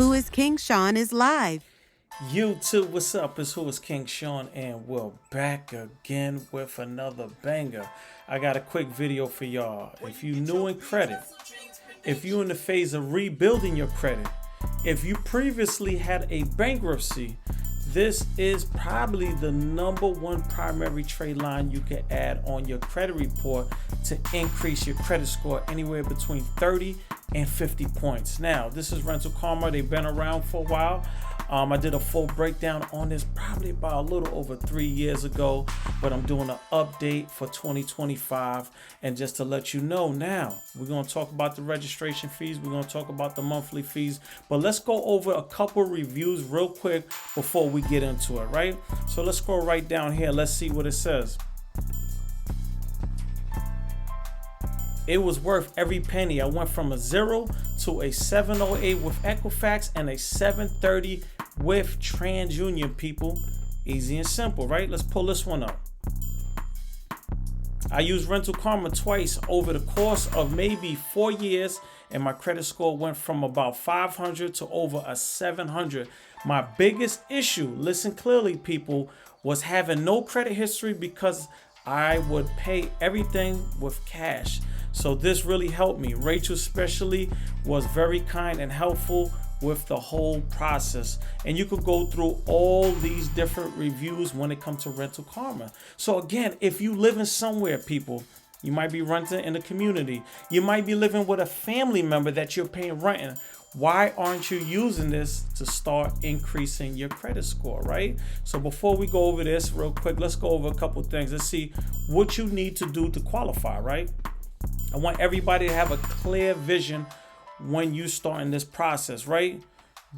Whoiskingshawn is live. YouTube, what's up? It's Whoiskingshawn, and we're back again with another banger. I got a quick video for y'all. If you new in credit, if you in the phase of rebuilding your credit, if you previously had a bankruptcy, this is probably the #1 primary trade line you can add on your credit report to increase your credit score anywhere between 30 and 50 points. Now, this is Rental Kharma. They've been around for a while. I did a full breakdown on this probably about a little over 3 years ago, but I'm doing an update for 2025. And just to let you know now, we're going to talk about the registration fees. We're going to talk about the monthly fees, but let's go over a couple reviews real quick before we get into it, right? So let's scroll right down here. Let's see what it says. It was worth every penny. I went from a 0 to a 708 with Equifax and a 730 with TransUnion, people. Easy and simple, right? Let's pull this one up. I used Rental Kharma twice over the course of maybe 4 years, and my credit score went from about 500 to over a 700. My biggest issue, listen clearly, people, was having no credit history because I would pay everything with cash. So this really helped me. Rachel especially was very kind and helpful with the whole process. And you could go through all these different reviews when it comes to Rental Kharma. So again, if you live in somewhere, people, you might be renting in a community. You might be living with a family member that you're paying rent. Why aren't you using this to start increasing your credit score, right? So before we go over this real quick, let's go over a couple things. Let's see what you need to do to qualify, right? I want everybody to have a clear vision when you start in this process, right?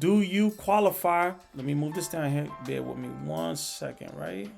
Do you qualify? Let me move this down here. Bear with me 1 second, right?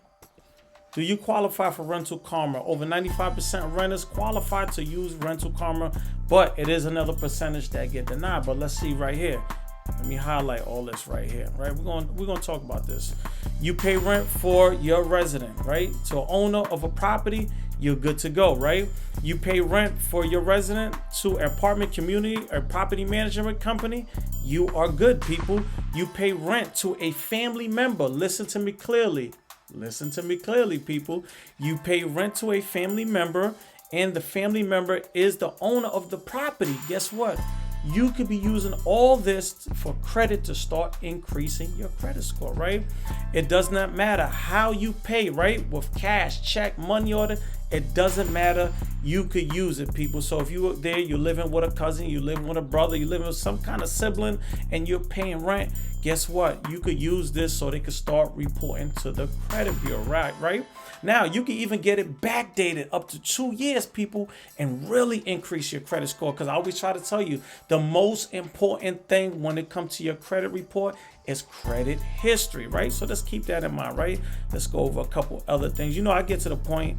Do you qualify for Rental Kharma? Over 95% of renters qualify to use Rental Kharma, but it is another percentage that get denied. But let's see right here. Let me highlight all this right here, right? We're gonna talk about this. You pay rent for your resident, right? To an owner of a property, you're good to go, right? You pay rent for your resident to an apartment community or property management company, you are good, people. You pay rent to a family member. Listen to me clearly. Listen to me clearly, people. You pay rent to a family member, and the family member is the owner of the property. Guess what? You could be using all this for credit to start increasing your credit score, right? It does not matter how you pay, right? With cash, check, money order, it doesn't matter. You could use it, people. So if you're there, you're living with a cousin, you're living with a brother, you're living with some kind of sibling, and you're paying rent, guess what? You could use this so they could start reporting to the credit bureau, right? Now, you can even get it backdated up to 2 years, people, and really increase your credit score. Because I always try to tell you, the most important thing when it comes to your credit report is credit history, right? So let's keep that in mind, right? Let's go over a couple other things. You know, I get to the point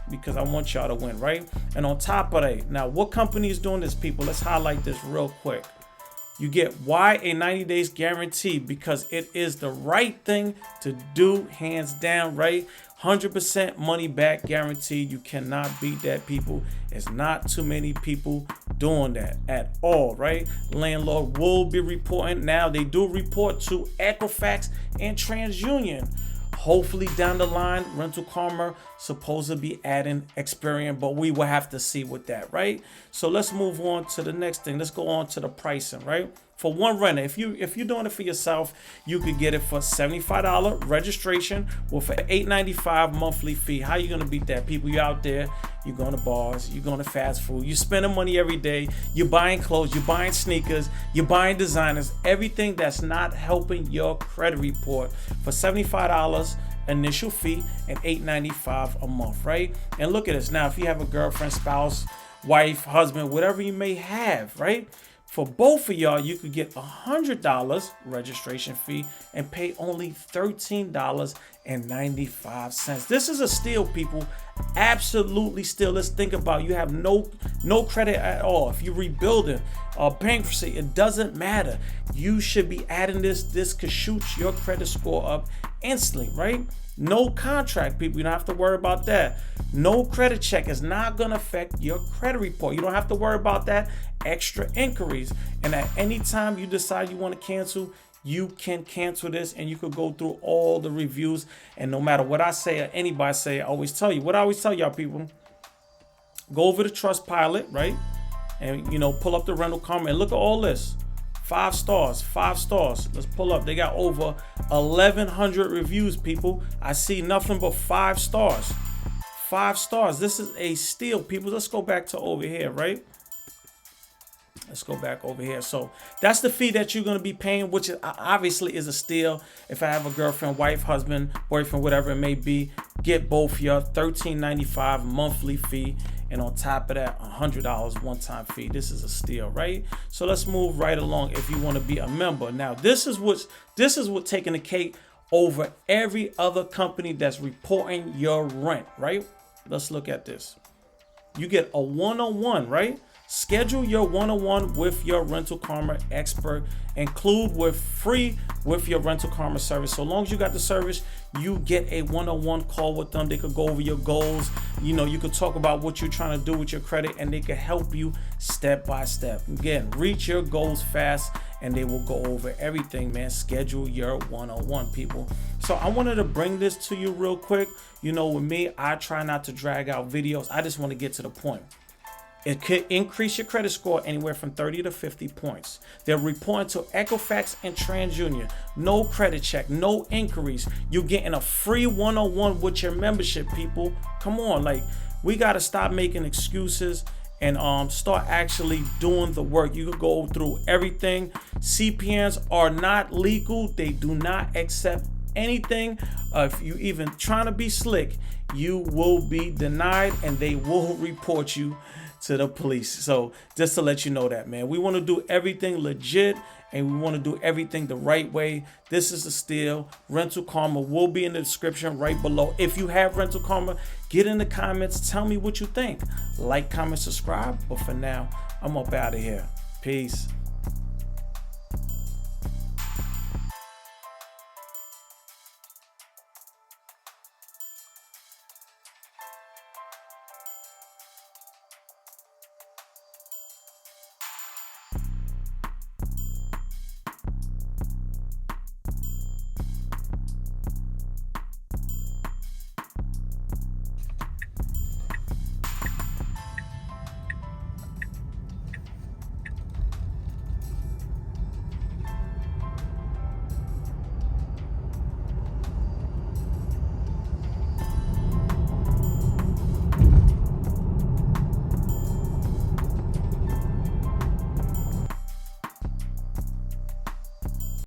because I want y'all to win, right? And on top of that, now what company is doing this, people? Let's highlight this real quick. You get why a 90 days guarantee, because it is the right thing to do, hands down, right? 100% money back guarantee. You cannot beat that, people. It's not too many people doing that at all, right? Landlord will be reporting. Now they do report to Equifax and TransUnion. Hopefully down the line, Rental Kharma supposed to be adding Experian, but we will have to see with that, right? So let's move on to the next thing. Let's go on to the pricing, right? For one renter, if you're doing it for yourself, you could get it for $75 registration with an $8.95 monthly fee. How you gonna beat that, people? You out there, you're going to bars, you're going to fast food, you're spending money every day, you're buying clothes, you're buying sneakers, you're buying designers, everything that's not helping your credit report for $75 initial fee and $8.95 a month, right? And look at this. Now, if you have a girlfriend, spouse, wife, husband, whatever you may have, right? For both of y'all, you could get $100 registration fee and pay only $13.95. This is a steal, people. Absolutely steal. Let's think about it. You have no credit at all. If you're rebuilding or bankruptcy, it doesn't matter. You should be adding this. This could shoot your credit score up instantly, right? No contract, people. You don't have to worry about that. No credit check is not going to affect your credit report. You don't have to worry about that. Extra inquiries. And at any time you decide you want to cancel, you can cancel this, and you could go through all the reviews. And no matter what I say or anybody say, I always tell you what I always tell y'all, people. Go over to Trustpilot, right? And, you know, pull up the rental Kharma and look at all this. 5 stars, 5 stars. Let's pull up. They got over 1,100 reviews, people. I see nothing but 5 stars. 5 stars. This is a steal, people. Let's go back to over here, right? Let's go back over here. So that's the fee that you're going to be paying, which obviously is a steal. If I have a girlfriend, wife, husband, boyfriend, whatever it may be, get both your $13.95 monthly fee. And on top of that, $100 one-time fee. This is a steal, right? So let's move right along if you want to be a member. Now, this is what taking the cake over every other company that's reporting your rent, right? Let's look at this. You get a one-on-one, right? Schedule your one-on-one with your Rental Kharma expert. Include with free with your Rental Kharma service. So long as you got the service, you get a one-on-one call with them. They could go over your goals. You know, you could talk about what you're trying to do with your credit, and they can help you step by step. Again, reach your goals fast, and they will go over everything, man. Schedule your one-on-one, people. So I wanted to bring this to you real quick. You know, with me, I try not to drag out videos. I just want to get to the point. It could increase your credit score anywhere from 30 to 50 points. They're reporting to Equifax and TransUnion. No credit check, no inquiries. You're getting a free one-on-one with your membership, people. Come on, like, we got to stop making excuses and start actually doing the work. You could go through everything. CPNs are not legal. They do not accept anything. If you even trying to be slick, you will be denied, and they will report you to the police. So just to let you know that, man, we want to do everything legit, and we want to do everything the right way. This is the steal. Rental Kharma will be in the description right below. If you have Rental Kharma, get in the comments. Tell me what you think. Like, comment, subscribe. But for now, I'm up out of here. Peace.